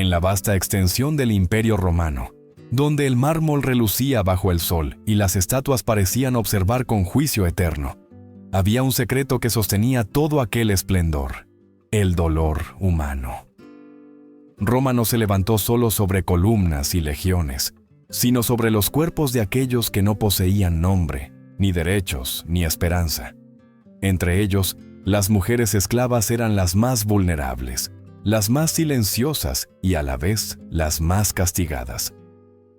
En la vasta extensión del Imperio Romano, donde el mármol relucía bajo el sol y las estatuas parecían observar con juicio eterno, había un secreto que sostenía todo aquel esplendor: el dolor humano. Roma no se levantó solo sobre columnas y legiones, sino sobre los cuerpos de aquellos que no poseían nombre, ni derechos, ni esperanza. Entre ellos, las mujeres esclavas eran las más vulnerables, las más silenciosas y a la vez las más castigadas.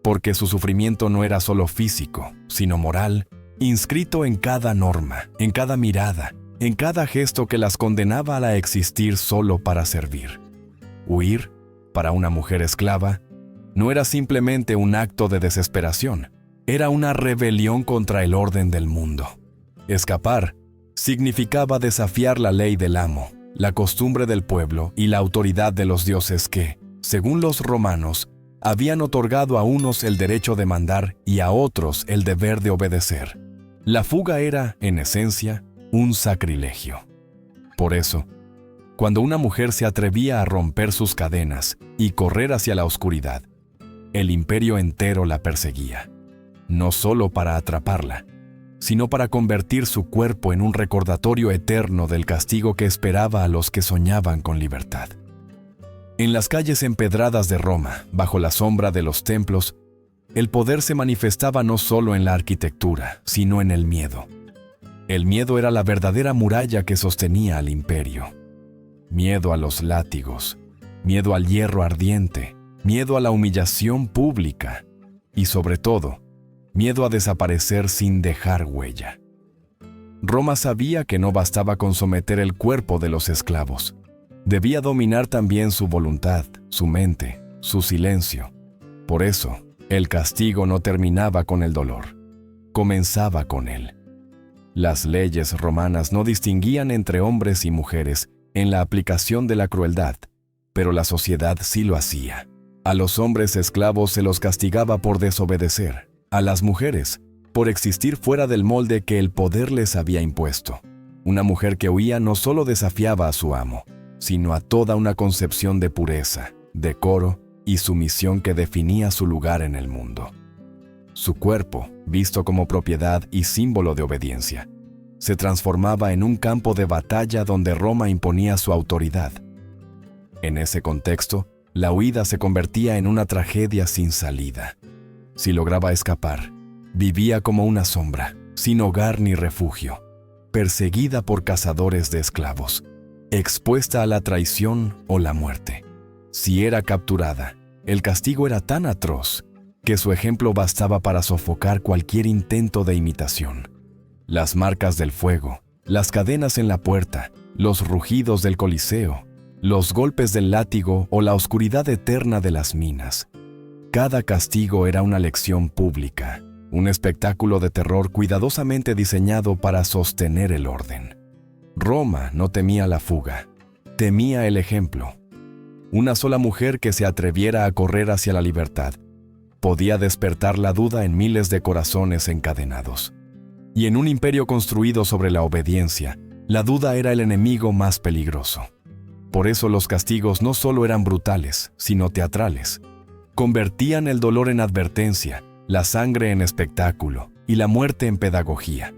Porque su sufrimiento no era solo físico, sino moral, inscrito en cada norma, en cada mirada, en cada gesto que las condenaba a existir solo para servir. Huir, para una mujer esclava, no era simplemente un acto de desesperación, era una rebelión contra el orden del mundo. Escapar significaba desafiar la ley del amo, la costumbre del pueblo y la autoridad de los dioses que, según los romanos, habían otorgado a unos el derecho de mandar y a otros el deber de obedecer. La fuga era, en esencia, un sacrilegio. Por eso, cuando una mujer se atrevía a romper sus cadenas y correr hacia la oscuridad, el imperio entero la perseguía, no solo para atraparla, sino para convertir su cuerpo en un recordatorio eterno del castigo que esperaba a los que soñaban con libertad. En las calles empedradas de Roma, bajo la sombra de los templos, el poder se manifestaba no solo en la arquitectura, sino en el miedo. El miedo era la verdadera muralla que sostenía al imperio. Miedo a los látigos, miedo al hierro ardiente, miedo a la humillación pública y, sobre todo, miedo a desaparecer sin dejar huella. Roma sabía que no bastaba con someter el cuerpo de los esclavos. Debía dominar también su voluntad, su mente, su silencio. Por eso, el castigo no terminaba con el dolor, comenzaba con él. Las leyes romanas no distinguían entre hombres y mujeres en la aplicación de la crueldad, pero la sociedad sí lo hacía. A los hombres esclavos se los castigaba por desobedecer, a las mujeres por existir fuera del molde que el poder les había impuesto. Una mujer que huía no solo desafiaba a su amo, sino a toda una concepción de pureza, decoro y sumisión que definía su lugar en el mundo. Su cuerpo, visto como propiedad y símbolo de obediencia, se transformaba en un campo de batalla donde Roma imponía su autoridad. En ese contexto, la huida se convertía en una tragedia sin salida. Si lograba escapar, vivía como una sombra, sin hogar ni refugio, perseguida por cazadores de esclavos, expuesta a la traición o la muerte. Si era capturada, el castigo era tan atroz que su ejemplo bastaba para sofocar cualquier intento de imitación. Las marcas del fuego, las cadenas en la puerta, los rugidos del Coliseo, los golpes del látigo o la oscuridad eterna de las minas. Cada castigo era una lección pública, un espectáculo de terror cuidadosamente diseñado para sostener el orden. Roma no temía la fuga, temía el ejemplo. Una sola mujer que se atreviera a correr hacia la libertad podía despertar la duda en miles de corazones encadenados. Y en un imperio construido sobre la obediencia, la duda era el enemigo más peligroso. Por eso los castigos no solo eran brutales, sino teatrales. Convertían el dolor en advertencia, la sangre en espectáculo y la muerte en pedagogía.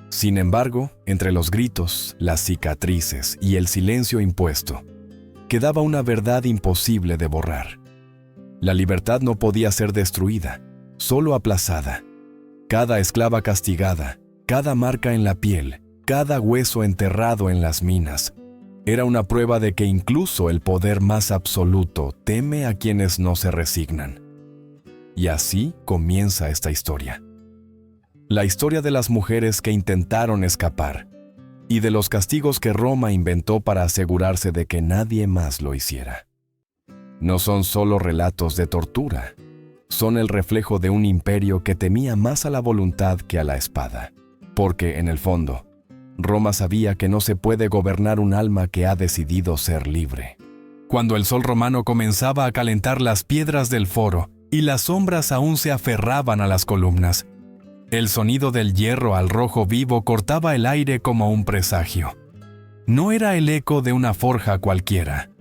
Sin embargo, entre los gritos, las cicatrices y el silencio impuesto, quedaba una verdad imposible de borrar. La libertad no podía ser destruida, solo aplazada. Cada esclava castigada, cada marca en la piel, cada hueso enterrado en las minas, era una prueba de que incluso el poder más absoluto teme a quienes no se resignan. Y así comienza esta historia. La historia de las mujeres que intentaron escapar y de los castigos que Roma inventó para asegurarse de que nadie más lo hiciera. No son solo relatos de tortura, son el reflejo de un imperio que temía más a la voluntad que a la espada. Porque, en el fondo, Roma sabía que no se puede gobernar un alma que ha decidido ser libre. Cuando el sol romano comenzaba a calentar las piedras del foro y las sombras aún se aferraban a las columnas, el sonido del hierro al rojo vivo cortaba el aire como un presagio. No era el eco de una forja cualquiera.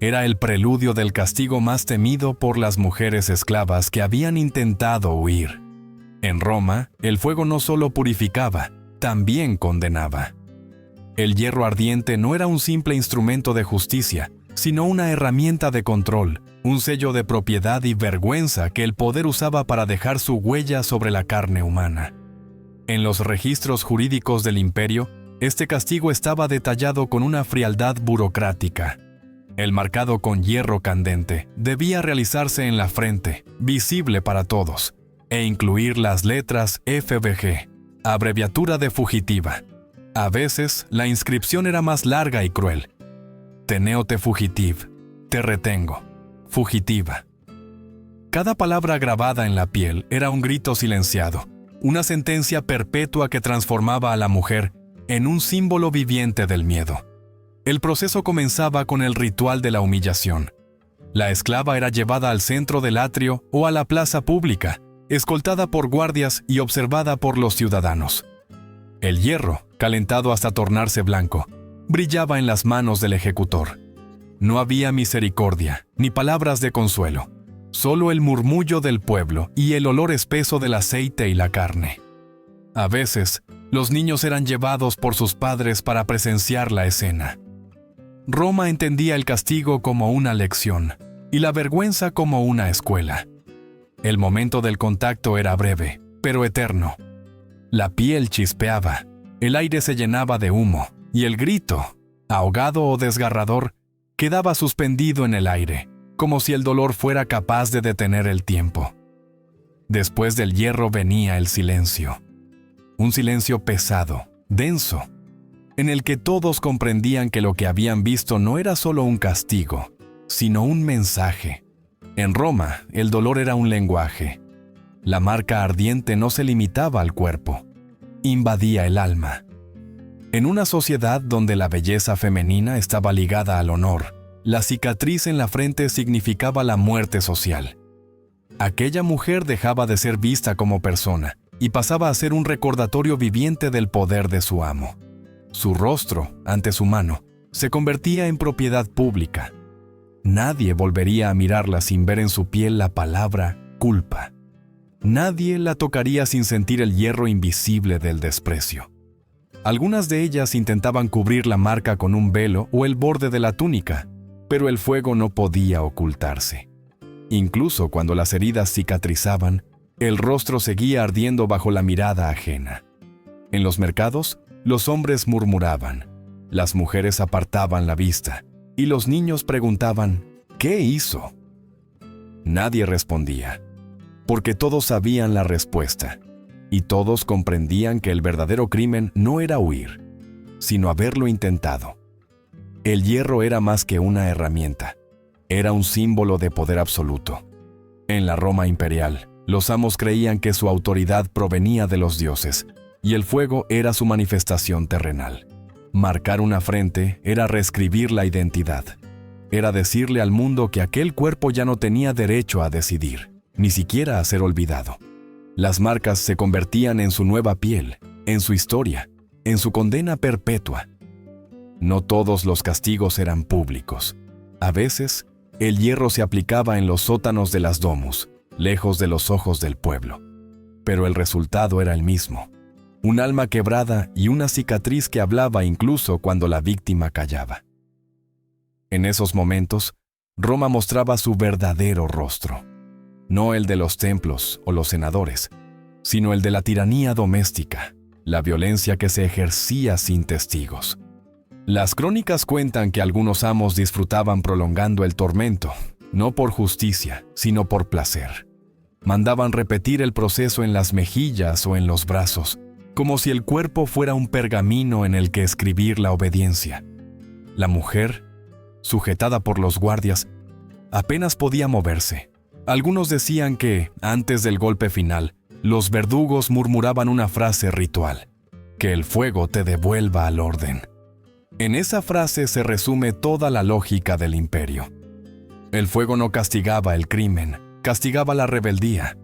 Era el preludio del castigo más temido por las mujeres esclavas que habían intentado huir. En Roma, el fuego no solo purificaba, también condenaba. El hierro ardiente no era un simple instrumento de justicia, sino una herramienta de control, un sello de propiedad y vergüenza que el poder usaba para dejar su huella sobre la carne humana. En los registros jurídicos del imperio, este castigo estaba detallado con una frialdad burocrática. El marcado con hierro candente debía realizarse en la frente, visible para todos, e incluir las letras FBG, abreviatura de fugitiva. A veces, la inscripción era más larga y cruel. Teneo te fugitiv, te retengo, fugitiva. Cada palabra grabada en la piel era un grito silenciado, una sentencia perpetua que transformaba a la mujer en un símbolo viviente del miedo. El proceso comenzaba con el ritual de la humillación. La esclava era llevada al centro del atrio o a la plaza pública, escoltada por guardias y observada por los ciudadanos. El hierro, calentado hasta tornarse blanco, brillaba en las manos del ejecutor. No había misericordia, ni palabras de consuelo, solo el murmullo del pueblo y el olor espeso del aceite y la carne. A veces, los niños eran llevados por sus padres para presenciar la escena. Roma entendía el castigo como una lección y la vergüenza como una escuela. El momento del contacto era breve, pero eterno. La piel chispeaba, el aire se llenaba de humo, y el grito, ahogado o desgarrador, quedaba suspendido en el aire, como si el dolor fuera capaz de detener el tiempo. Después del hierro venía el silencio. Un silencio pesado, denso, en el que todos comprendían que lo que habían visto no era solo un castigo, sino un mensaje. En Roma, el dolor era un lenguaje. La marca ardiente no se limitaba al cuerpo, invadía el alma. En una sociedad donde la belleza femenina estaba ligada al honor, la cicatriz en la frente significaba la muerte social. Aquella mujer dejaba de ser vista como persona y pasaba a ser un recordatorio viviente del poder de su amo. Su rostro, ante su mano, se convertía en propiedad pública. Nadie volvería a mirarla sin ver en su piel la palabra culpa. Nadie la tocaría sin sentir el hierro invisible del desprecio. Algunas de ellas intentaban cubrir la marca con un velo o el borde de la túnica, pero el fuego no podía ocultarse. Incluso cuando las heridas cicatrizaban, el rostro seguía ardiendo bajo la mirada ajena. En los mercados, los hombres murmuraban, las mujeres apartaban la vista, y los niños preguntaban, ¿qué hizo? Nadie respondía, porque todos sabían la respuesta, y todos comprendían que el verdadero crimen no era huir, sino haberlo intentado. El hierro era más que una herramienta, era un símbolo de poder absoluto. En la Roma imperial, los amos creían que su autoridad provenía de los dioses, y el fuego era su manifestación terrenal. Marcar una frente era reescribir la identidad. Era decirle al mundo que aquel cuerpo ya no tenía derecho a decidir, ni siquiera a ser olvidado. Las marcas se convertían en su nueva piel, en su historia, en su condena perpetua. No todos los castigos eran públicos. A veces, el hierro se aplicaba en los sótanos de las domus, lejos de los ojos del pueblo. Pero el resultado era el mismo. Un alma quebrada y una cicatriz que hablaba incluso cuando la víctima callaba. En esos momentos, Roma mostraba su verdadero rostro. No el de los templos o los senadores, sino el de la tiranía doméstica, la violencia que se ejercía sin testigos. Las crónicas cuentan que algunos amos disfrutaban prolongando el tormento, no por justicia, sino por placer. Mandaban repetir el proceso en las mejillas o en los brazos, como si el cuerpo fuera un pergamino en el que escribir la obediencia. La mujer, sujetada por los guardias, apenas podía moverse. Algunos decían que, antes del golpe final, los verdugos murmuraban una frase ritual: que el fuego te devuelva al orden. En esa frase se resume toda la lógica del imperio. El fuego no castigaba el crimen, castigaba la rebeldía.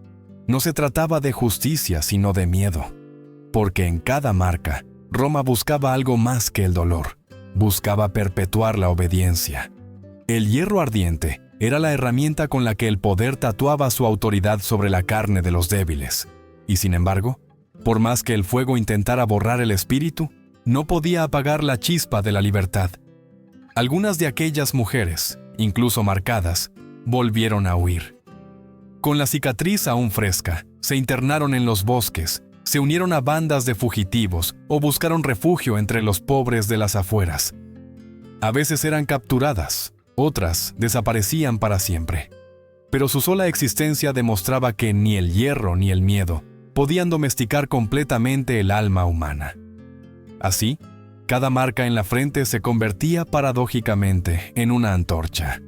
No se trataba de justicia, sino de miedo. Porque en cada marca, Roma buscaba algo más que el dolor. Buscaba perpetuar la obediencia. El hierro ardiente era la herramienta con la que el poder tatuaba su autoridad sobre la carne de los débiles. Y sin embargo, por más que el fuego intentara borrar el espíritu, no podía apagar la chispa de la libertad. Algunas de aquellas mujeres, incluso marcadas, volvieron a huir. Con la cicatriz aún fresca, se internaron en los bosques, se unieron a bandas de fugitivos o buscaron refugio entre los pobres de las afueras. A veces eran capturadas, otras desaparecían para siempre. Pero su sola existencia demostraba que ni el hierro ni el miedo podían domesticar completamente el alma humana. Así, cada marca en la frente se convertía paradójicamente en una antorcha,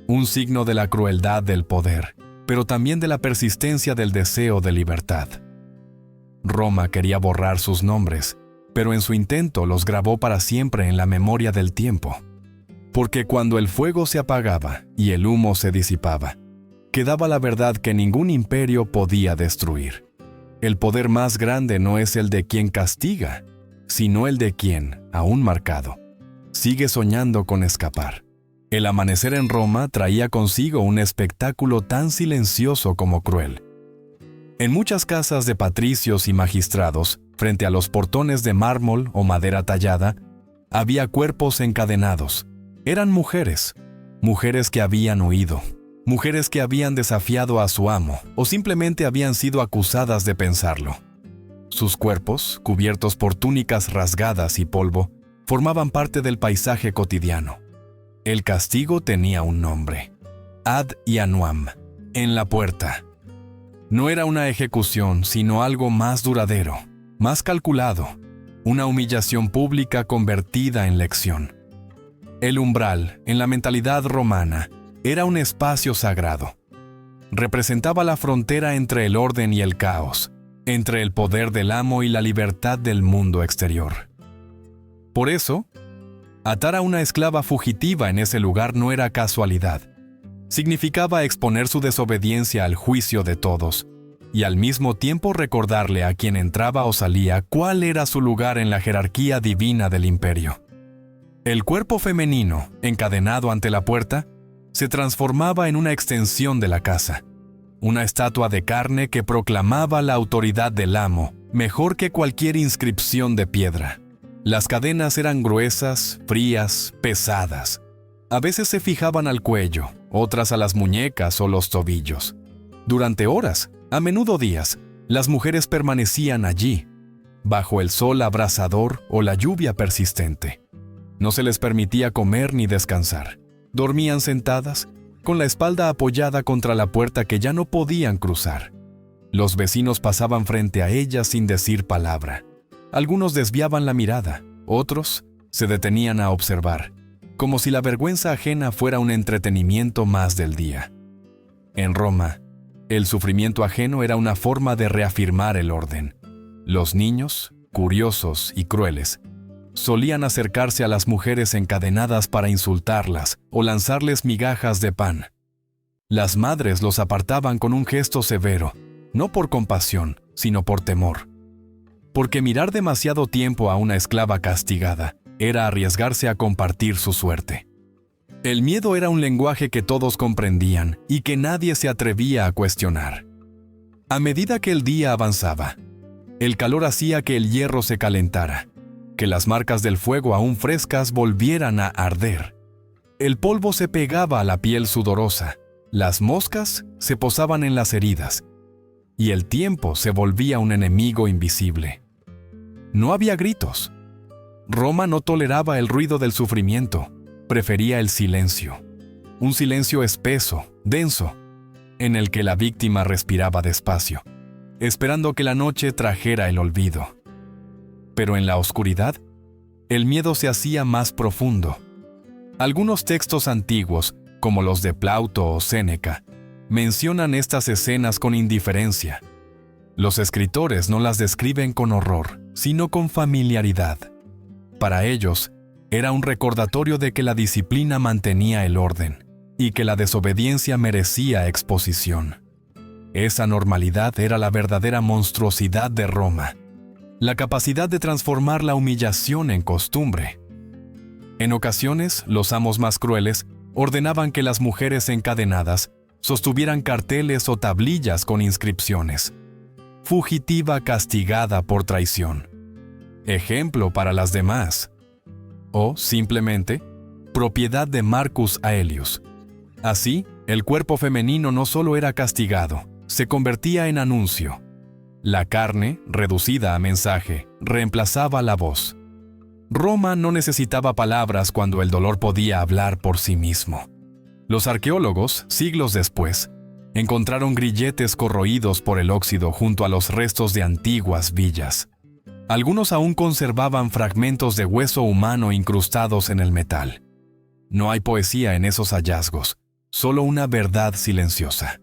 un signo de la crueldad del poder, pero también de la persistencia del deseo de libertad. Roma quería borrar sus nombres, pero en su intento los grabó para siempre en la memoria del tiempo. Porque cuando el fuego se apagaba y el humo se disipaba, quedaba la verdad que ningún imperio podía destruir. El poder más grande no es el de quien castiga, sino el de quien, aún marcado, sigue soñando con escapar. El amanecer en Roma traía consigo un espectáculo tan silencioso como cruel. En muchas casas de patricios y magistrados, frente a los portones de mármol o madera tallada, había cuerpos encadenados. Eran mujeres, mujeres que habían huido, mujeres que habían desafiado a su amo o simplemente habían sido acusadas de pensarlo. Sus cuerpos, cubiertos por túnicas rasgadas y polvo, formaban parte del paisaje cotidiano. El castigo tenía un nombre: Ad Ianuam, en la puerta. No era una ejecución, sino algo más duradero, más calculado, una humillación pública convertida en lección. El umbral, en la mentalidad romana, era un espacio sagrado. Representaba la frontera entre el orden y el caos, entre el poder del amo y la libertad del mundo exterior. Por eso, atar a una esclava fugitiva en ese lugar no era casualidad. Significaba exponer su desobediencia al juicio de todos, y al mismo tiempo recordarle a quien entraba o salía cuál era su lugar en la jerarquía divina del imperio. El cuerpo femenino, encadenado ante la puerta, se transformaba en una extensión de la casa, una estatua de carne que proclamaba la autoridad del amo, mejor que cualquier inscripción de piedra. Las cadenas eran gruesas, frías, pesadas. A veces se fijaban al cuello, otras a las muñecas o los tobillos. Durante horas, a menudo días, las mujeres permanecían allí, bajo el sol abrasador o la lluvia persistente. No se les permitía comer ni descansar. Dormían sentadas, con la espalda apoyada contra la puerta que ya no podían cruzar. Los vecinos pasaban frente a ellas sin decir palabra. Algunos desviaban la mirada, otros se detenían a observar, como si la vergüenza ajena fuera un entretenimiento más del día. En Roma, el sufrimiento ajeno era una forma de reafirmar el orden. Los niños, curiosos y crueles, solían acercarse a las mujeres encadenadas para insultarlas o lanzarles migajas de pan. Las madres los apartaban con un gesto severo, no por compasión, sino por temor. Porque mirar demasiado tiempo a una esclava castigada era arriesgarse a compartir su suerte. El miedo era un lenguaje que todos comprendían y que nadie se atrevía a cuestionar. A medida que el día avanzaba, el calor hacía que el hierro se calentara, que las marcas del fuego aún frescas volvieran a arder. El polvo se pegaba a la piel sudorosa, las moscas se posaban en las heridas, y el tiempo se volvía un enemigo invisible. No había gritos. Roma no toleraba el ruido del sufrimiento, prefería el silencio. Un silencio espeso, denso, en el que la víctima respiraba despacio, esperando que la noche trajera el olvido. Pero en la oscuridad, el miedo se hacía más profundo. Algunos textos antiguos, como los de Plauto o Séneca, mencionan estas escenas con indiferencia. Los escritores no las describen con horror, sino con familiaridad. Para ellos, era un recordatorio de que la disciplina mantenía el orden y que la desobediencia merecía exposición. Esa normalidad era la verdadera monstruosidad de Roma, la capacidad de transformar la humillación en costumbre. En ocasiones, los amos más crueles ordenaban que las mujeres encadenadas sostuvieran carteles o tablillas con inscripciones: fugitiva castigada por traición, ejemplo para las demás, o simplemente propiedad de Marcus Aelius. Así, el cuerpo femenino no solo era castigado, se convertía en anuncio. La carne, reducida a mensaje, reemplazaba la voz. Roma no necesitaba palabras cuando el dolor podía hablar por sí mismo. Los arqueólogos, siglos después, encontraron grilletes corroídos por el óxido junto a los restos de antiguas villas. Algunos aún conservaban fragmentos de hueso humano incrustados en el metal. No hay poesía en esos hallazgos, solo una verdad silenciosa.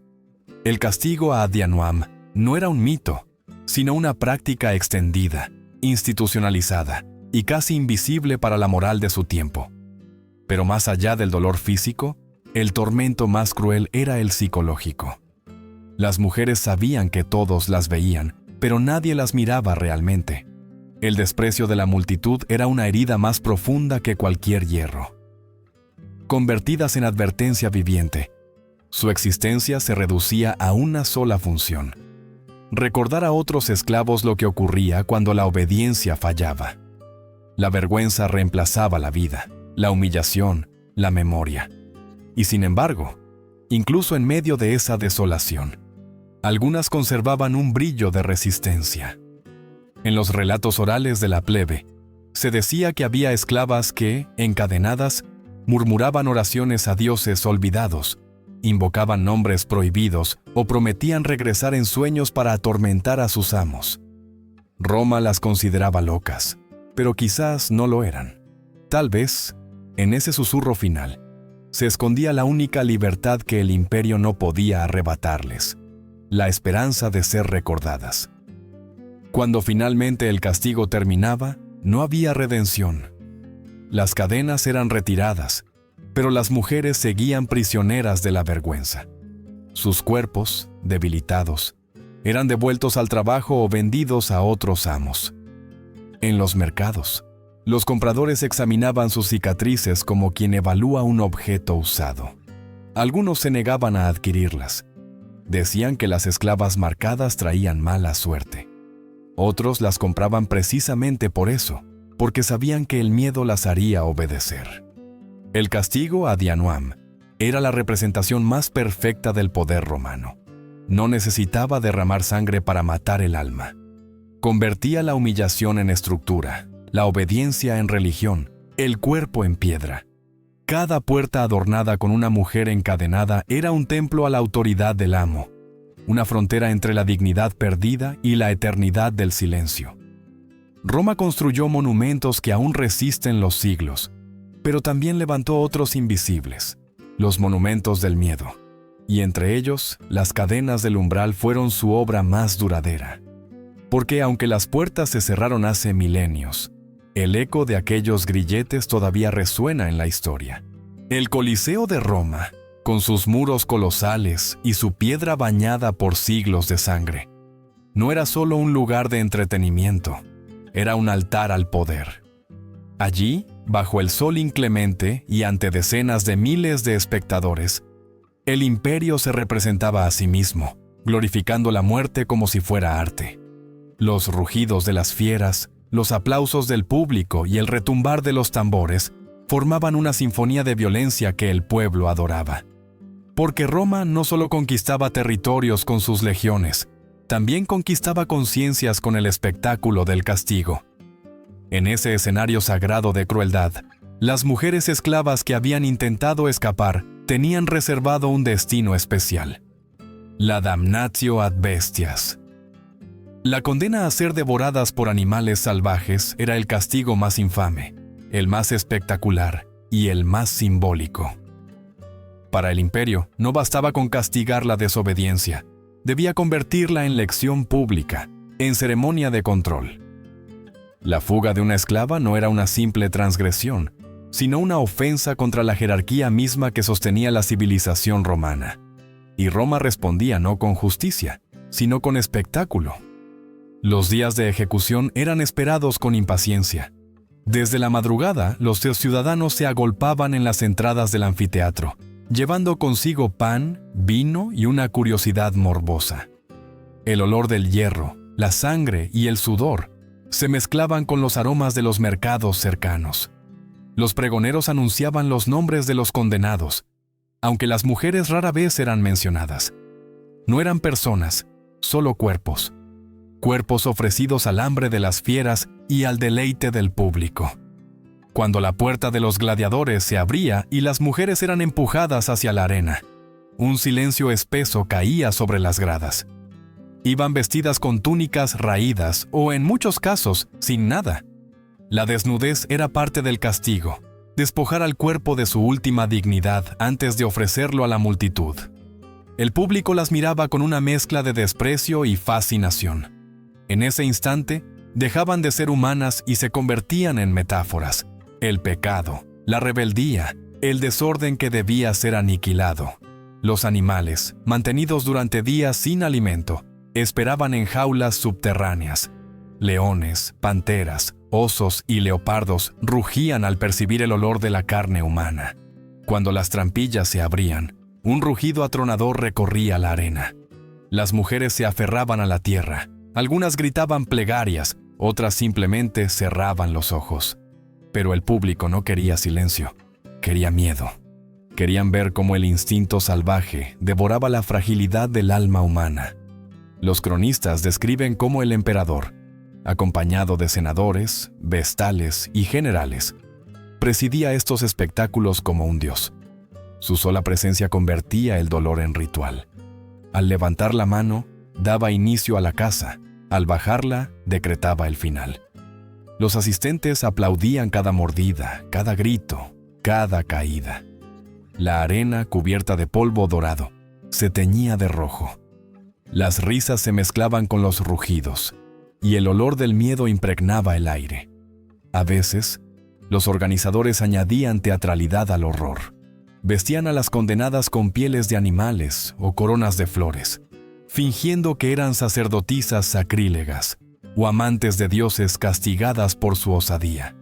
El castigo a Adianuam no era un mito, sino una práctica extendida, institucionalizada y casi invisible para la moral de su tiempo. Pero más allá del dolor físico, el tormento más cruel era el psicológico. Las mujeres sabían que todos las veían, pero nadie las miraba realmente. El desprecio de la multitud era una herida más profunda que cualquier hierro. Convertidas en advertencia viviente, su existencia se reducía a una sola función: recordar a otros esclavos lo que ocurría cuando la obediencia fallaba. La vergüenza reemplazaba la vida, la humillación, la memoria. Y sin embargo, incluso en medio de esa desolación, algunas conservaban un brillo de resistencia. En los relatos orales de la plebe, se decía que había esclavas que, encadenadas, murmuraban oraciones a dioses olvidados, invocaban nombres prohibidos o prometían regresar en sueños para atormentar a sus amos. Roma las consideraba locas, pero quizás no lo eran. Tal vez, en ese susurro final, se escondía la única libertad que el imperio no podía arrebatarles: la esperanza de ser recordadas. Cuando finalmente el castigo terminaba, no había redención. Las cadenas eran retiradas, pero las mujeres seguían prisioneras de la vergüenza. Sus cuerpos, debilitados, eran devueltos al trabajo o vendidos a otros amos. En los mercados, los compradores examinaban sus cicatrices como quien evalúa un objeto usado. Algunos se negaban a adquirirlas. Decían que las esclavas marcadas traían mala suerte. Otros las compraban precisamente por eso, porque sabían que el miedo las haría obedecer. El castigo a Adianuam era la representación más perfecta del poder romano. No necesitaba derramar sangre para matar el alma. Convertía la humillación en estructura, la obediencia en religión, el cuerpo en piedra. Cada puerta adornada con una mujer encadenada era un templo a la autoridad del amo, una frontera entre la dignidad perdida y la eternidad del silencio. Roma construyó monumentos que aún resisten los siglos, pero también levantó otros invisibles, los monumentos del miedo, y entre ellos, las cadenas del umbral fueron su obra más duradera. Porque aunque las puertas se cerraron hace milenios, el eco de aquellos grilletes todavía resuena en la historia. El Coliseo de Roma, con sus muros colosales y su piedra bañada por siglos de sangre, no era solo un lugar de entretenimiento, era un altar al poder. Allí, bajo el sol inclemente y ante decenas de miles de espectadores, el imperio se representaba a sí mismo, glorificando la muerte como si fuera arte. Los rugidos de las fieras, los aplausos del público y el retumbar de los tambores formaban una sinfonía de violencia que el pueblo adoraba. Porque Roma no solo conquistaba territorios con sus legiones, también conquistaba conciencias con el espectáculo del castigo. En ese escenario sagrado de crueldad, las mujeres esclavas que habían intentado escapar tenían reservado un destino especial: la damnatio ad bestias. La condena a ser devoradas por animales salvajes era el castigo más infame, el más espectacular y el más simbólico. Para el imperio, no bastaba con castigar la desobediencia, debía convertirla en lección pública, en ceremonia de control. La fuga de una esclava no era una simple transgresión, sino una ofensa contra la jerarquía misma que sostenía la civilización romana. Y Roma respondía no con justicia, sino con espectáculo. Los días de ejecución eran esperados con impaciencia. Desde la madrugada, los ciudadanos se agolpaban en las entradas del anfiteatro, llevando consigo pan, vino y una curiosidad morbosa. El olor del hierro, la sangre y el sudor se mezclaban con los aromas de los mercados cercanos. Los pregoneros anunciaban los nombres de los condenados, aunque las mujeres rara vez eran mencionadas. No eran personas, solo cuerpos. Cuerpos ofrecidos al hambre de las fieras y al deleite del público. Cuando la puerta de los gladiadores se abría y las mujeres eran empujadas hacia la arena, un silencio espeso caía sobre las gradas. Iban vestidas con túnicas raídas o, en muchos casos, sin nada. La desnudez era parte del castigo, despojar al cuerpo de su última dignidad antes de ofrecerlo a la multitud. El público las miraba con una mezcla de desprecio y fascinación. En ese instante, dejaban de ser humanas y se convertían en metáforas. El pecado, la rebeldía, el desorden que debía ser aniquilado. Los animales, mantenidos durante días sin alimento, esperaban en jaulas subterráneas. Leones, panteras, osos y leopardos rugían al percibir el olor de la carne humana. Cuando las trampillas se abrían, un rugido atronador recorría la arena. Las mujeres se aferraban a la tierra. Algunas gritaban plegarias, otras simplemente cerraban los ojos. Pero el público no quería silencio, quería miedo. Querían ver cómo el instinto salvaje devoraba la fragilidad del alma humana. Los cronistas describen cómo el emperador, acompañado de senadores, vestales y generales, presidía estos espectáculos como un dios. Su sola presencia convertía el dolor en ritual. Al levantar la mano, daba inicio a la caza. Al bajarla, decretaba el final. Los asistentes aplaudían cada mordida, cada grito, cada caída. La arena, cubierta de polvo dorado, se teñía de rojo. Las risas se mezclaban con los rugidos, y el olor del miedo impregnaba el aire. A veces, los organizadores añadían teatralidad al horror. Vestían a las condenadas con pieles de animales o coronas de flores, fingiendo que eran sacerdotisas sacrílegas o amantes de dioses castigadas por su osadía.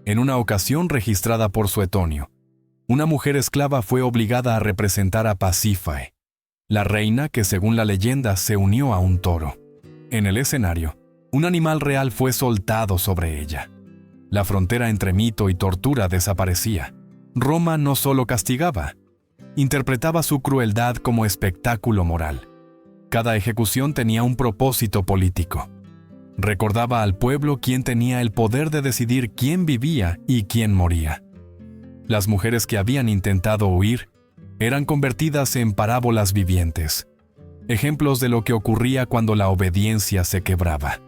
En una ocasión registrada por Suetonio, una mujer esclava fue obligada a representar a Pasífae, la reina que según la leyenda se unió a un toro. En el escenario, un animal real fue soltado sobre ella. La frontera entre mito y tortura desaparecía. Roma no solo castigaba, interpretaba su crueldad como espectáculo moral. Cada ejecución tenía un propósito político. Recordaba al pueblo quién tenía el poder de decidir quién vivía y quién moría. Las mujeres que habían intentado huir eran convertidas en parábolas vivientes, ejemplos de lo que ocurría cuando la obediencia se quebraba.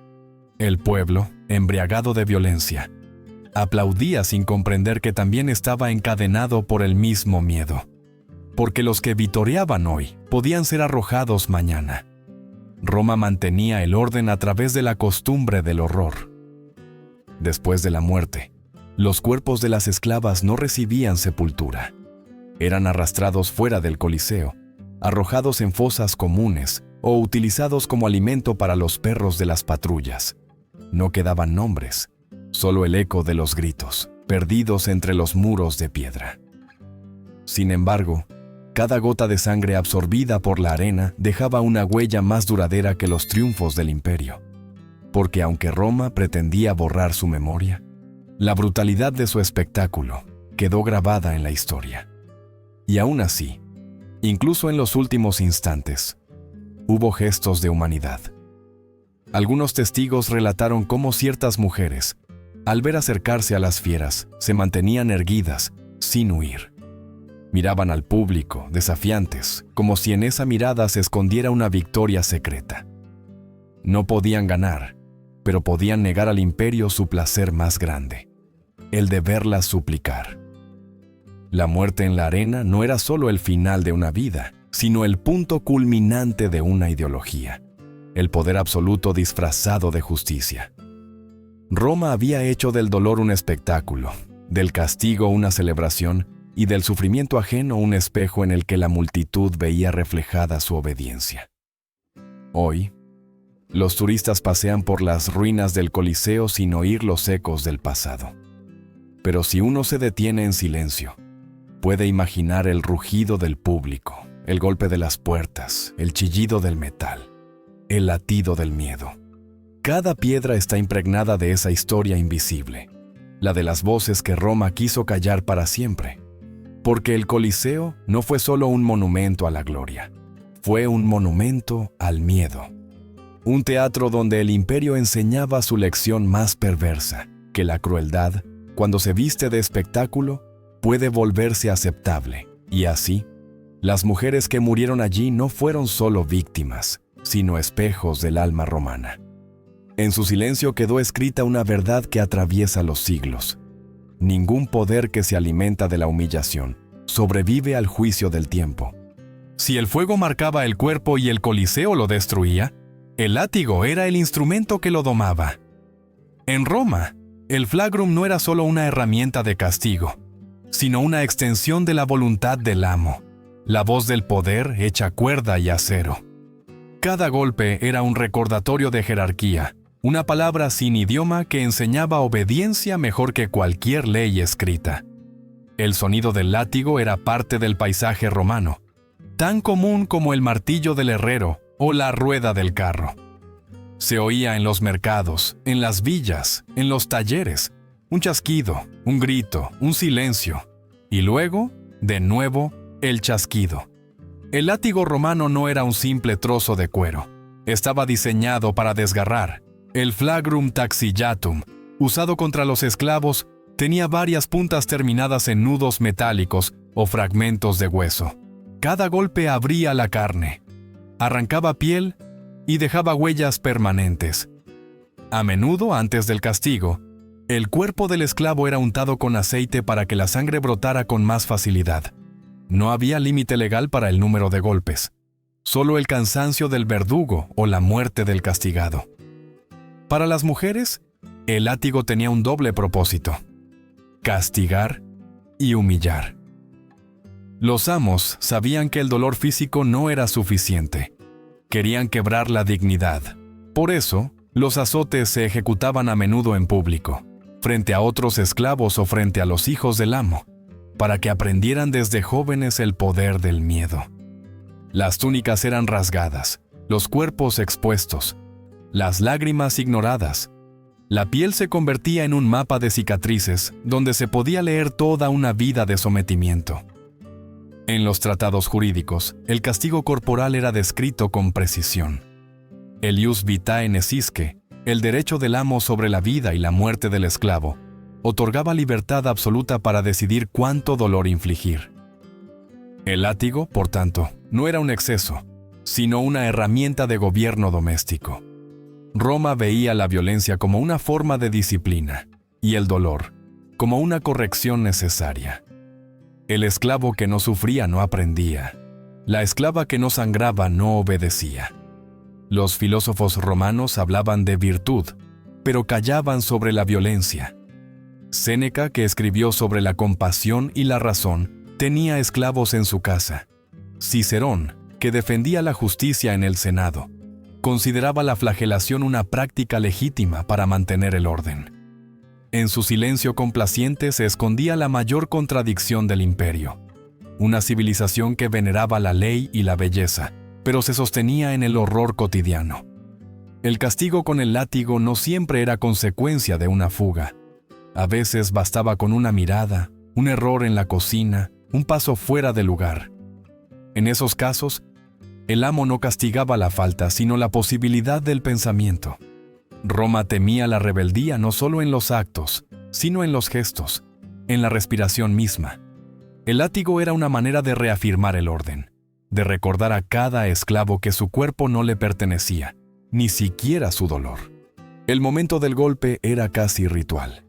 El pueblo, embriagado de violencia, aplaudía sin comprender que también estaba encadenado por el mismo miedo, porque los que vitoreaban hoy podían ser arrojados mañana. Roma mantenía el orden a través de la costumbre del horror. Después de la muerte, los cuerpos de las esclavas no recibían sepultura. Eran arrastrados fuera del Coliseo, arrojados en fosas comunes o utilizados como alimento para los perros de las patrullas. No quedaban nombres, solo el eco de los gritos, perdidos entre los muros de piedra. Sin embargo, cada gota de sangre absorbida por la arena dejaba una huella más duradera que los triunfos del imperio. Porque aunque Roma pretendía borrar su memoria, la brutalidad de su espectáculo quedó grabada en la historia. Y aún así, incluso en los últimos instantes, hubo gestos de humanidad. Algunos testigos relataron cómo ciertas mujeres, al ver acercarse a las fieras, se mantenían erguidas, sin huir. Miraban al público, desafiantes, como si en esa mirada se escondiera una victoria secreta. No podían ganar, pero podían negar al imperio su placer más grande, el de verlas suplicar. La muerte en la arena no era solo el final de una vida, sino el punto culminante de una ideología, el poder absoluto disfrazado de justicia. Roma había hecho del dolor un espectáculo, del castigo una celebración y del sufrimiento ajeno un espejo en el que la multitud veía reflejada su obediencia. Hoy, los turistas pasean por las ruinas del Coliseo sin oír los ecos del pasado. Pero si uno se detiene en silencio, puede imaginar el rugido del público, el golpe de las puertas, el chillido del metal, el latido del miedo. Cada piedra está impregnada de esa historia invisible, la de las voces que Roma quiso callar para siempre. Porque el Coliseo no fue solo un monumento a la gloria, fue un monumento al miedo. Un teatro donde el imperio enseñaba su lección más perversa, que la crueldad, cuando se viste de espectáculo, puede volverse aceptable. Y así, las mujeres que murieron allí no fueron solo víctimas, sino espejos del alma romana. En su silencio quedó escrita una verdad que atraviesa los siglos. Ningún poder que se alimenta de la humillación sobrevive al juicio del tiempo. Si el fuego marcaba el cuerpo y el Coliseo lo destruía, el látigo era el instrumento que lo domaba. En Roma, el flagrum no era solo una herramienta de castigo, sino una extensión de la voluntad del amo, la voz del poder hecha cuerda y acero. Cada golpe era un recordatorio de jerarquía, una palabra sin idioma que enseñaba obediencia mejor que cualquier ley escrita. El sonido del látigo era parte del paisaje romano, tan común como el martillo del herrero o la rueda del carro. Se oía en los mercados, en las villas, en los talleres, un chasquido, un grito, un silencio, y luego, de nuevo, el chasquido. El látigo romano no era un simple trozo de cuero, estaba diseñado para desgarrar. El flagrum taxillatum, usado contra los esclavos, tenía varias puntas terminadas en nudos metálicos o fragmentos de hueso. Cada golpe abría la carne, arrancaba piel y dejaba huellas permanentes. A menudo, antes del castigo, el cuerpo del esclavo era untado con aceite para que la sangre brotara con más facilidad. No había límite legal para el número de golpes, solo el cansancio del verdugo o la muerte del castigado. Para las mujeres, el látigo tenía un doble propósito: castigar y humillar. Los amos sabían que el dolor físico no era suficiente. Querían quebrar la dignidad. Por eso, los azotes se ejecutaban a menudo en público, frente a otros esclavos o frente a los hijos del amo, para que aprendieran desde jóvenes el poder del miedo. Las túnicas eran rasgadas, los cuerpos expuestos, las lágrimas ignoradas. La piel se convertía en un mapa de cicatrices donde se podía leer toda una vida de sometimiento. En los tratados jurídicos, el castigo corporal era descrito con precisión. El ius vitae necisque, el derecho del amo sobre la vida y la muerte del esclavo, otorgaba libertad absoluta para decidir cuánto dolor infligir. El látigo, por tanto, no era un exceso, sino una herramienta de gobierno doméstico. Roma veía la violencia como una forma de disciplina y el dolor como una corrección necesaria. El esclavo que no sufría no aprendía. La esclava que no sangraba no obedecía. Los filósofos romanos hablaban de virtud, pero callaban sobre la violencia. Séneca, que escribió sobre la compasión y la razón, tenía esclavos en su casa. Cicerón, que defendía la justicia en el Senado, consideraba la flagelación una práctica legítima para mantener el orden. En su silencio complaciente se escondía la mayor contradicción del imperio, una civilización que veneraba la ley y la belleza, pero se sostenía en el horror cotidiano. El castigo con el látigo no siempre era consecuencia de una fuga. A veces bastaba con una mirada, un error en la cocina, un paso fuera de lugar. En esos casos, el amo no castigaba la falta, sino la posibilidad del pensamiento. Roma temía la rebeldía no solo en los actos, sino en los gestos, en la respiración misma. El látigo era una manera de reafirmar el orden, de recordar a cada esclavo que su cuerpo no le pertenecía, ni siquiera su dolor. El momento del golpe era casi ritual.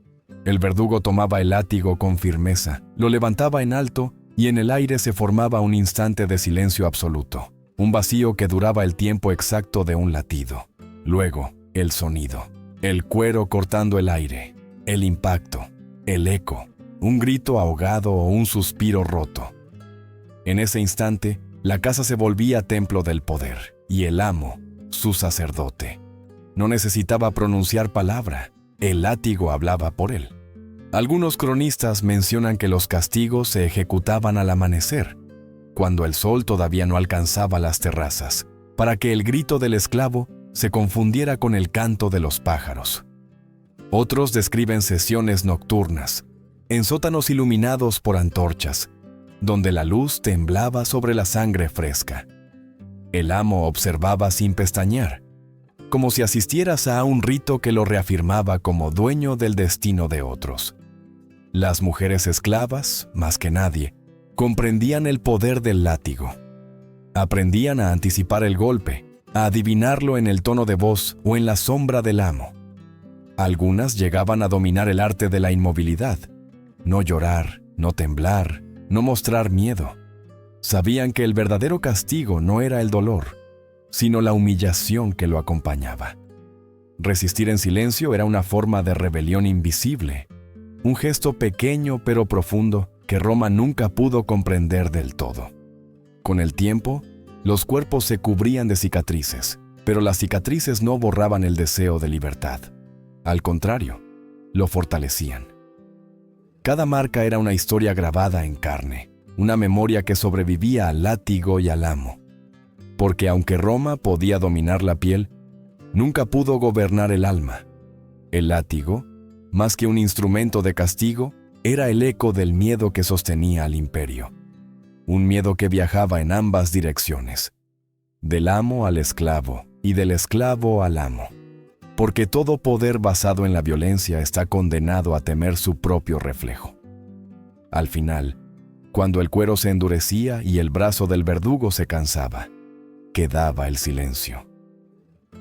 El verdugo tomaba el látigo con firmeza, lo levantaba en alto y en el aire se formaba un instante de silencio absoluto, un vacío que duraba el tiempo exacto de un latido. Luego, el sonido, el cuero cortando el aire, el impacto, el eco, un grito ahogado o un suspiro roto. En ese instante, la casa se volvía templo del poder y el amo, su sacerdote. No necesitaba pronunciar palabra, el látigo hablaba por él. Algunos cronistas mencionan que los castigos se ejecutaban al amanecer, cuando el sol todavía no alcanzaba las terrazas, para que el grito del esclavo se confundiera con el canto de los pájaros. Otros describen sesiones nocturnas, en sótanos iluminados por antorchas, donde la luz temblaba sobre la sangre fresca. El amo observaba sin pestañear, como si asistieras a un rito que lo reafirmaba como dueño del destino de otros. Las mujeres esclavas, más que nadie, comprendían el poder del látigo. Aprendían a anticipar el golpe, a adivinarlo en el tono de voz o en la sombra del amo. Algunas llegaban a dominar el arte de la inmovilidad. No llorar, no temblar, no mostrar miedo. Sabían que el verdadero castigo no era el dolor, sino la humillación que lo acompañaba. Resistir en silencio era una forma de rebelión invisible, un gesto pequeño pero profundo que Roma nunca pudo comprender del todo. Con el tiempo, los cuerpos se cubrían de cicatrices, pero las cicatrices no borraban el deseo de libertad. Al contrario, lo fortalecían. Cada marca era una historia grabada en carne, una memoria que sobrevivía al látigo y al amo. Porque aunque Roma podía dominar la piel, nunca pudo gobernar el alma. El látigo, más que un instrumento de castigo, era el eco del miedo que sostenía al imperio. Un miedo que viajaba en ambas direcciones, del amo al esclavo y del esclavo al amo. Porque todo poder basado en la violencia está condenado a temer su propio reflejo. Al final, cuando el cuero se endurecía y el brazo del verdugo se cansaba, quedaba el silencio.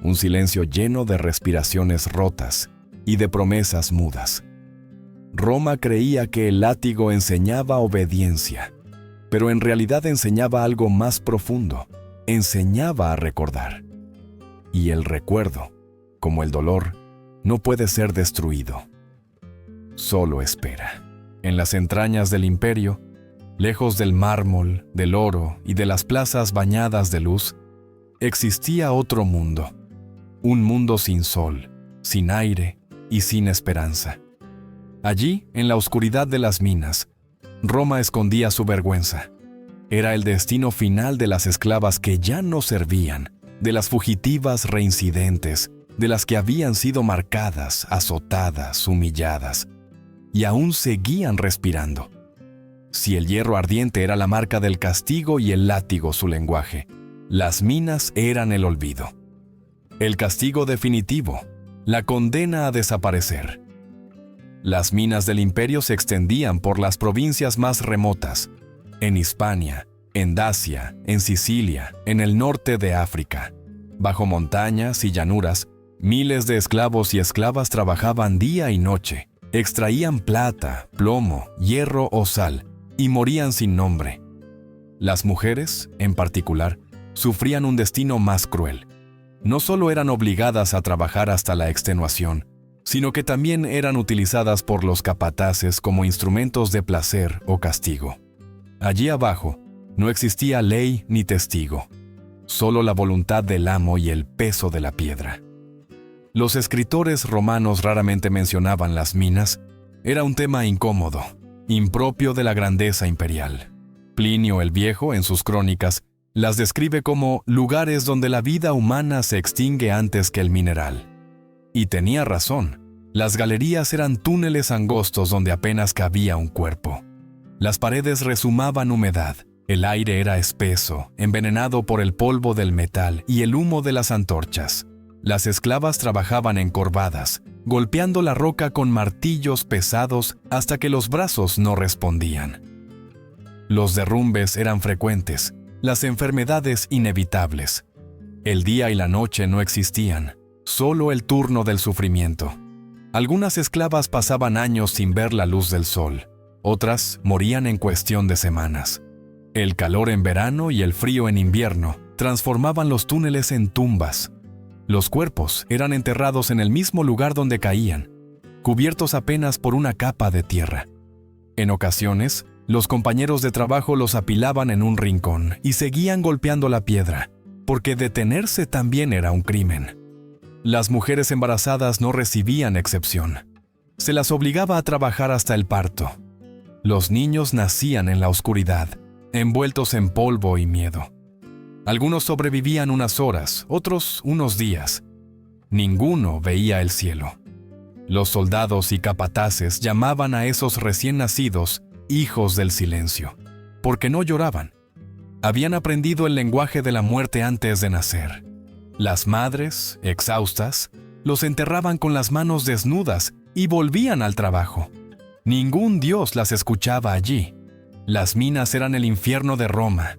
Un silencio lleno de respiraciones rotas y de promesas mudas. Roma creía que el látigo enseñaba obediencia, pero en realidad enseñaba algo más profundo, enseñaba a recordar. Y el recuerdo, como el dolor, no puede ser destruido. Solo espera. En las entrañas del imperio, lejos del mármol, del oro y de las plazas bañadas de luz, existía otro mundo. Un mundo sin sol, sin aire y sin esperanza. Allí, en la oscuridad de las minas, Roma escondía su vergüenza. Era el destino final de las esclavas que ya no servían, de las fugitivas reincidentes, de las que habían sido marcadas, azotadas, humilladas, y aún seguían respirando. Si el hierro ardiente era la marca del castigo y el látigo su lenguaje, las minas eran el olvido. El castigo definitivo, la condena a desaparecer. Las minas del imperio se extendían por las provincias más remotas, en Hispania, en Dacia, en Sicilia, en el norte de África. Bajo montañas y llanuras, miles de esclavos y esclavas trabajaban día y noche, extraían plata, plomo, hierro o sal, y morían sin nombre. Las mujeres, en particular, sufrían un destino más cruel. No solo eran obligadas a trabajar hasta la extenuación, sino que también eran utilizadas por los capataces como instrumentos de placer o castigo. Allí abajo, no existía ley ni testigo, solo la voluntad del amo y el peso de la piedra. Los escritores romanos raramente mencionaban las minas. Era un tema incómodo, impropio de la grandeza imperial. Plinio el Viejo, en sus crónicas, las describe como lugares donde la vida humana se extingue antes que el mineral. Y tenía razón. Las galerías eran túneles angostos donde apenas cabía un cuerpo. Las paredes rezumaban humedad. El aire era espeso, envenenado por el polvo del metal y el humo de las antorchas. Las esclavas trabajaban encorvadas, golpeando la roca con martillos pesados hasta que los brazos no respondían. Los derrumbes eran frecuentes, las enfermedades inevitables. El día y la noche no existían, solo el turno del sufrimiento. Algunas esclavas pasaban años sin ver la luz del sol, otras morían en cuestión de semanas. El calor en verano y el frío en invierno transformaban los túneles en tumbas. Los cuerpos eran enterrados en el mismo lugar donde caían, cubiertos apenas por una capa de tierra. En ocasiones, los compañeros de trabajo los apilaban en un rincón y seguían golpeando la piedra, porque detenerse también era un crimen. Las mujeres embarazadas no recibían excepción. Se las obligaba a trabajar hasta el parto. Los niños nacían en la oscuridad, envueltos en polvo y miedo. Algunos sobrevivían unas horas, otros unos días. Ninguno veía el cielo. Los soldados y capataces llamaban a esos recién nacidos hijos del silencio, porque no lloraban. Habían aprendido el lenguaje de la muerte antes de nacer. Las madres, exhaustas, los enterraban con las manos desnudas y volvían al trabajo. Ningún dios las escuchaba allí. Las minas eran el infierno de Roma,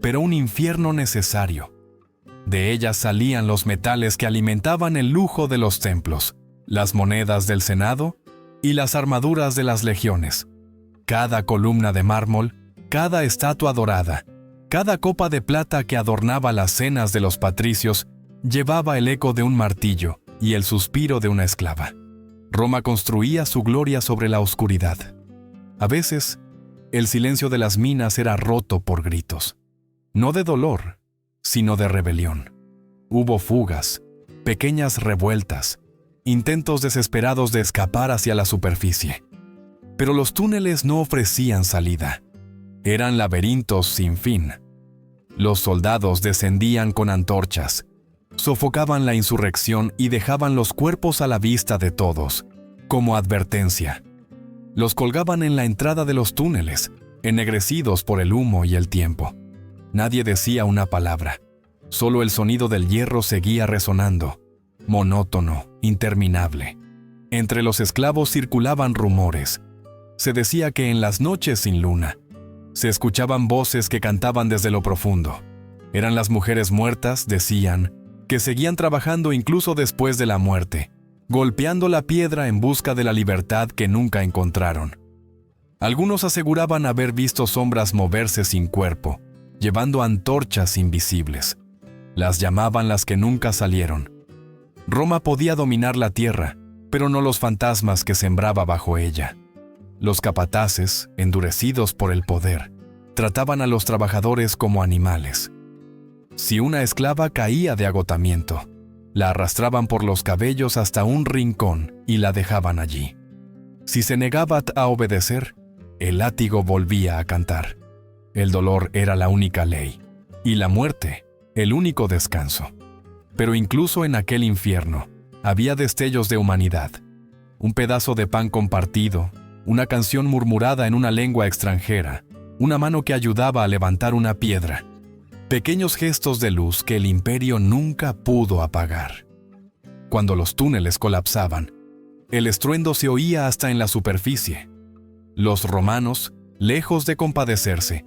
pero un infierno necesario. De ellas salían los metales que alimentaban el lujo de los templos, las monedas del Senado y las armaduras de las legiones. Cada columna de mármol, cada estatua dorada, cada copa de plata que adornaba las cenas de los patricios llevaba el eco de un martillo y el suspiro de una esclava. Roma construía su gloria sobre la oscuridad. A veces, el silencio de las minas era roto por gritos. No de dolor, sino de rebelión. Hubo fugas, pequeñas revueltas, intentos desesperados de escapar hacia la superficie. Pero los túneles no ofrecían salida. Eran laberintos sin fin. Los soldados descendían con antorchas, sofocaban la insurrección y dejaban los cuerpos a la vista de todos, como advertencia. Los colgaban en la entrada de los túneles, ennegrecidos por el humo y el tiempo. Nadie decía una palabra. Solo el sonido del hierro seguía resonando, monótono, interminable. Entre los esclavos circulaban rumores. Se decía que en las noches sin luna, se escuchaban voces que cantaban desde lo profundo. Eran las mujeres muertas, decían, que seguían trabajando incluso después de la muerte, golpeando la piedra en busca de la libertad que nunca encontraron. Algunos aseguraban haber visto sombras moverse sin cuerpo, llevando antorchas invisibles. Las llamaban las que nunca salieron. Roma podía dominar la tierra, pero no los fantasmas que sembraba bajo ella. Los capataces, endurecidos por el poder, trataban a los trabajadores como animales. Si una esclava caía de agotamiento, la arrastraban por los cabellos hasta un rincón y la dejaban allí. Si se negaba a obedecer, el látigo volvía a cantar. El dolor era la única ley, y la muerte, el único descanso. Pero incluso en aquel infierno, había destellos de humanidad. Un pedazo de pan compartido, una canción murmurada en una lengua extranjera, una mano que ayudaba a levantar una piedra. Pequeños gestos de luz que el imperio nunca pudo apagar. Cuando los túneles colapsaban, el estruendo se oía hasta en la superficie. Los romanos, lejos de compadecerse,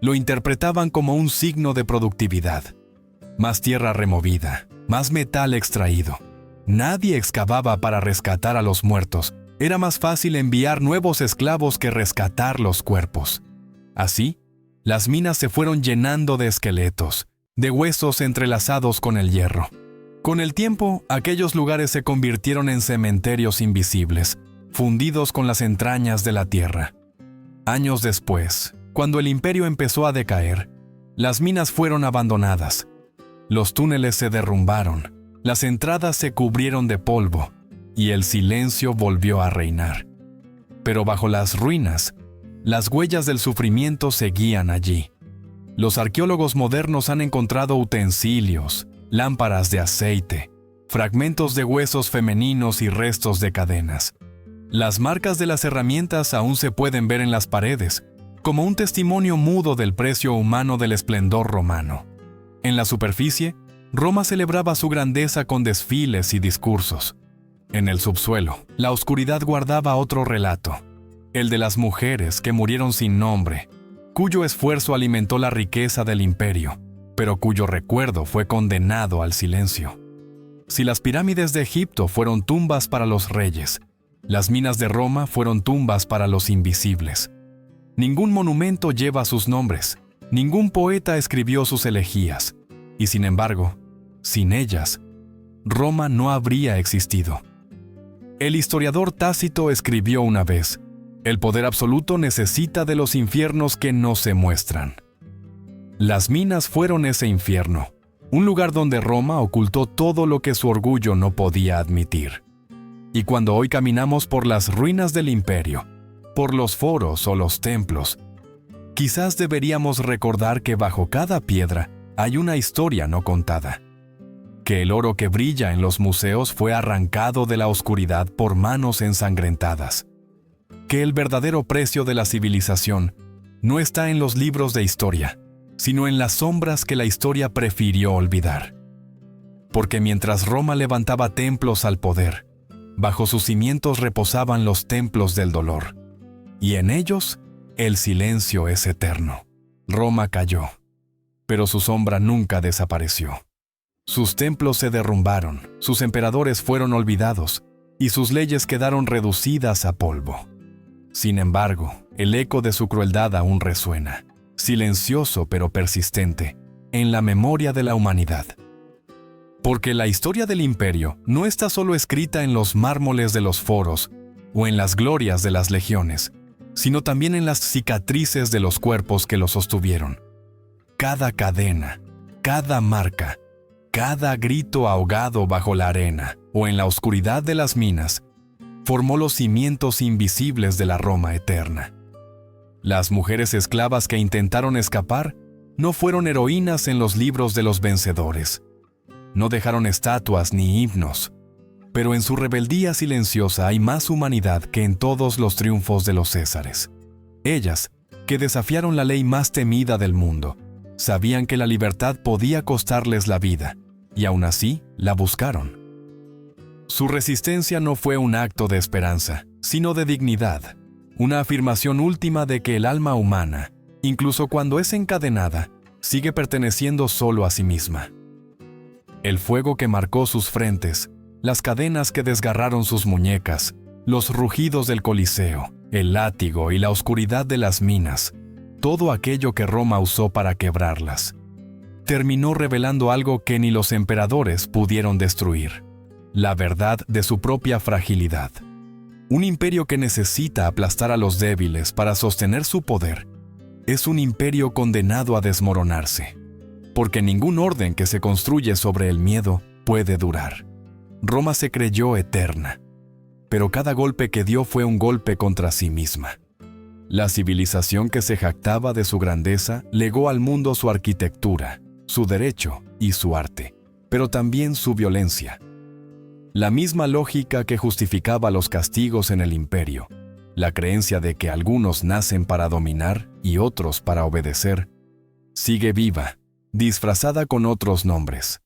lo interpretaban como un signo de productividad. Más tierra removida, más metal extraído. Nadie excavaba para rescatar a los muertos. Era más fácil enviar nuevos esclavos que rescatar los cuerpos. Así, las minas se fueron llenando de esqueletos, de huesos entrelazados con el hierro. Con el tiempo, aquellos lugares se convirtieron en cementerios invisibles, fundidos con las entrañas de la tierra. Años después, cuando el imperio empezó a decaer, las minas fueron abandonadas. Los túneles se derrumbaron, las entradas se cubrieron de polvo, y el silencio volvió a reinar. Pero bajo las ruinas, las huellas del sufrimiento seguían allí. Los arqueólogos modernos han encontrado utensilios, lámparas de aceite, fragmentos de huesos femeninos y restos de cadenas. Las marcas de las herramientas aún se pueden ver en las paredes, como un testimonio mudo del precio humano del esplendor romano. En la superficie, Roma celebraba su grandeza con desfiles y discursos. En el subsuelo, la oscuridad guardaba otro relato, el de las mujeres que murieron sin nombre, cuyo esfuerzo alimentó la riqueza del imperio, pero cuyo recuerdo fue condenado al silencio. Si las pirámides de Egipto fueron tumbas para los reyes, las minas de Roma fueron tumbas para los invisibles. Ningún monumento lleva sus nombres, ningún poeta escribió sus elegías, y sin embargo, sin ellas, Roma no habría existido. El historiador Tácito escribió una vez: el poder absoluto necesita de los infiernos que no se muestran. Las minas fueron ese infierno, un lugar donde Roma ocultó todo lo que su orgullo no podía admitir. Y cuando hoy caminamos por las ruinas del imperio, por los foros o los templos, quizás deberíamos recordar que bajo cada piedra hay una historia no contada. Que el oro que brilla en los museos fue arrancado de la oscuridad por manos ensangrentadas. Que el verdadero precio de la civilización no está en los libros de historia, sino en las sombras que la historia prefirió olvidar. Porque mientras Roma levantaba templos al poder, bajo sus cimientos reposaban los templos del dolor, y en ellos el silencio es eterno. Roma cayó, pero su sombra nunca desapareció. Sus templos se derrumbaron, sus emperadores fueron olvidados, y sus leyes quedaron reducidas a polvo. Sin embargo, el eco de su crueldad aún resuena, silencioso pero persistente, en la memoria de la humanidad. Porque la historia del imperio no está solo escrita en los mármoles de los foros o en las glorias de las legiones, sino también en las cicatrices de los cuerpos que lo sostuvieron. Cada cadena, cada marca, cada grito ahogado bajo la arena o en la oscuridad de las minas, formó los cimientos invisibles de la Roma eterna. Las mujeres esclavas que intentaron escapar no fueron heroínas en los libros de los vencedores. No dejaron estatuas ni himnos, pero en su rebeldía silenciosa hay más humanidad que en todos los triunfos de los Césares. Ellas, que desafiaron la ley más temida del mundo, sabían que la libertad podía costarles la vida, y aún así la buscaron. Su resistencia no fue un acto de esperanza, sino de dignidad, una afirmación última de que el alma humana, incluso cuando es encadenada, sigue perteneciendo solo a sí misma. El fuego que marcó sus frentes, las cadenas que desgarraron sus muñecas, los rugidos del Coliseo, el látigo y la oscuridad de las minas, todo aquello que Roma usó para quebrarlas, terminó revelando algo que ni los emperadores pudieron destruir: la verdad de su propia fragilidad. Un imperio que necesita aplastar a los débiles para sostener su poder es un imperio condenado a desmoronarse, porque ningún orden que se construye sobre el miedo puede durar. Roma se creyó eterna, pero cada golpe que dio fue un golpe contra sí misma. La civilización que se jactaba de su grandeza legó al mundo su arquitectura, su derecho y su arte, pero también su violencia. La misma lógica que justificaba los castigos en el imperio, la creencia de que algunos nacen para dominar y otros para obedecer, sigue viva, disfrazada con otros nombres.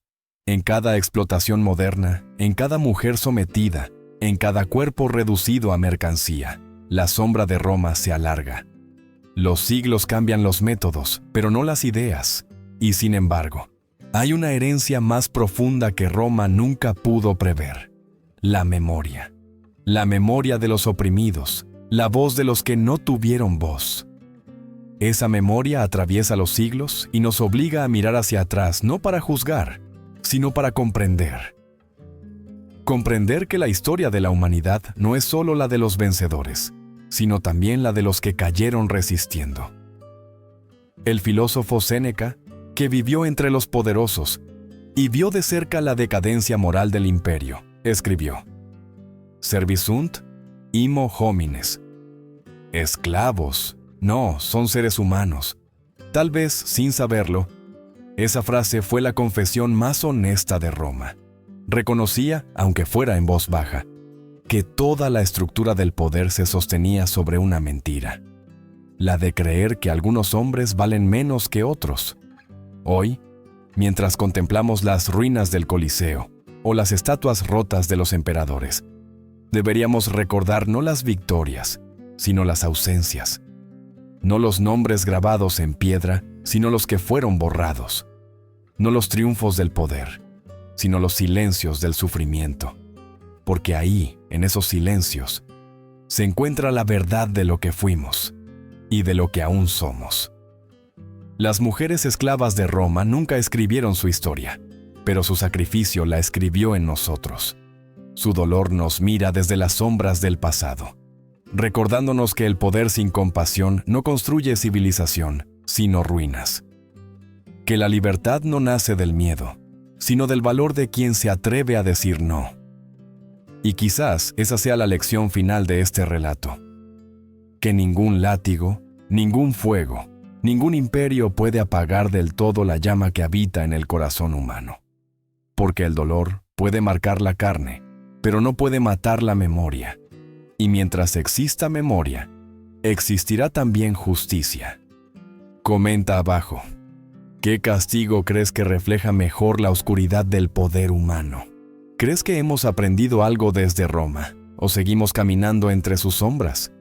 En cada explotación moderna, en cada mujer sometida, en cada cuerpo reducido a mercancía, la sombra de Roma se alarga. Los siglos cambian los métodos, pero no las ideas. Y sin embargo, hay una herencia más profunda que Roma nunca pudo prever: la memoria. La memoria de los oprimidos, la voz de los que no tuvieron voz. Esa memoria atraviesa los siglos y nos obliga a mirar hacia atrás, no para juzgar, sino para comprender. Comprender que la historia de la humanidad no es solo la de los vencedores, sino también la de los que cayeron resistiendo. El filósofo Séneca, que vivió entre los poderosos y vio de cerca la decadencia moral del imperio, escribió: Servisunt imo homines. Esclavos, no, son seres humanos. Tal vez, sin saberlo, esa frase fue la confesión más honesta de Roma. Reconocía, aunque fuera en voz baja, que toda la estructura del poder se sostenía sobre una mentira: la de creer que algunos hombres valen menos que otros. Hoy, mientras contemplamos las ruinas del Coliseo o las estatuas rotas de los emperadores, deberíamos recordar no las victorias, sino las ausencias. No los nombres grabados en piedra, sino los que fueron borrados. No los triunfos del poder, sino los silencios del sufrimiento. Porque ahí, en esos silencios, se encuentra la verdad de lo que fuimos y de lo que aún somos. Las mujeres esclavas de Roma nunca escribieron su historia, pero su sacrificio la escribió en nosotros. Su dolor nos mira desde las sombras del pasado, recordándonos que el poder sin compasión no construye civilización, sino ruinas. Que la libertad no nace del miedo, sino del valor de quien se atreve a decir no. Y quizás esa sea la lección final de este relato. Que ningún látigo, ningún fuego, ningún imperio puede apagar del todo la llama que habita en el corazón humano. Porque el dolor puede marcar la carne, pero no puede matar la memoria. Y mientras exista memoria, existirá también justicia. Comenta abajo, ¿qué castigo crees que refleja mejor la oscuridad del poder humano? ¿Crees que hemos aprendido algo desde Roma o seguimos caminando entre sus sombras?